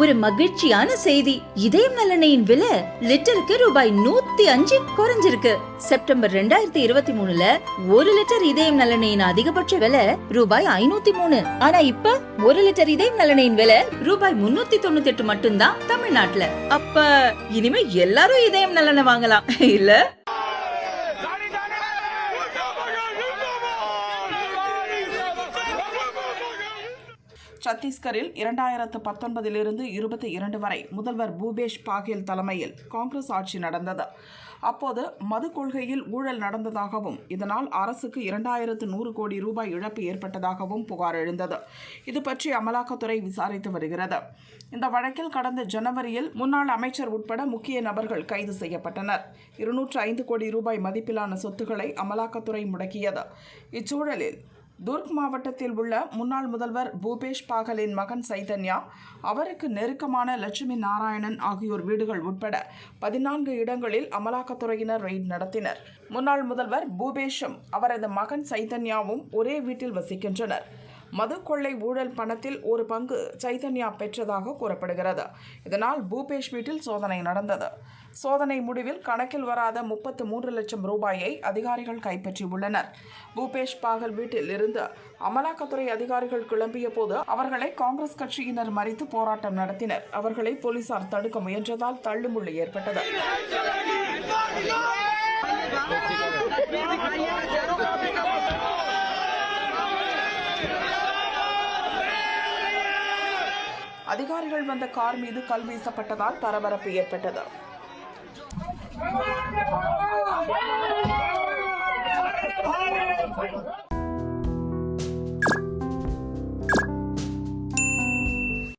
ஒரு மகிழ்ச்சியான செய்தி. இதயம் நல்லெண்ணெயின் விலை லிட்டருக்கு ரூபாய் 105 குறைஞ்சிருக்கு. செப்டம்பர் 2023ல 1 லிட்டர் இதயம் நல்லெண்ணெயின் அதிகபட்ச விலை ரூபாய் 503. ஆனா இப்ப 1 லிட்டர் இதயம் நல்லெண்ணெயின் விலை ரூபாய் 398 மட்டும்தான் தமிழ்நாட்டுல. அப்ப இனிமே எல்லாரும் இதயம் நல்லெண்ணெய் வாங்கலாம் இல்ல? சத்தீஸ்கரில் 2019 22 வரை முதல்வர் பூபேஷ் பாகேல் தலைமையில் காங்கிரஸ் ஆட்சி நடந்தது. அப்போது மது கொள்கையில் ஊழல் நடந்ததாகவும் இதனால் அரசுக்கு 2100 கோடி ரூபாய் இழப்பு ஏற்பட்டதாகவும் புகார் எழுந்தது. இது பற்றி அமலாக்கத்துறை விசாரித்து வருகிறது. இந்த வழக்கில் கடந்த ஜனவரியில் முன்னாள் அமைச்சர் உட்பட முக்கிய நபர்கள் கைது செய்யப்பட்டனர். 205 கோடி ரூபாய் மதிப்பிலான சொத்துக்களை அமலாக்கத்துறை முடக்கியது. இச்சூழலில் துர்க் மாவட்டத்தில் உள்ள முன்னாள் முதல்வர் பூபேஷ் பாகலின் மகன் சைதன்யா, அவருக்கு நெருக்கமான லட்சுமி நாராயணன் ஆகியோர் வீடுகள் உட்பட 14 இடங்களில் அமலாக்கத்துறையினர் ரெய்ட் நடத்தினர். முன்னாள் முதல்வர் பூபேஷும் அவரது மகன் சைதன்யாவும் ஒரே வீட்டில் வசிக்கின்றனர். மது கொள்ளை ஊழல் பணத்தில் ஒரு பங்கு சைதன்யா பெற்றதாக கூறப்படுகிறது. இதனால் பூபேஷ் வீட்டில் சோதனை நடந்தது. சோதனை முடிவில் கணக்கில் வராத 33 லட்சம் ரூபாயை அதிகாரிகள் கைப்பற்றியுள்ளனர். பூபேஷ் பாகல் வீட்டில் இருந்து அமலாக்கத்துறை அதிகாரிகள் கிளம்பிய போது அவர்களை காங்கிரஸ் கட்சியினர் மறித்து போராட்டம் நடத்தினர். அவர்களை போலீசார் தடுக்க முயன்றதால் தள்ளுமுள்ளு ஏற்பட்டது. அதிகாரிகள் வந்த கார் மீது கல் வீசப்பட்டதால் பரபரப்பு ஏற்பட்டது.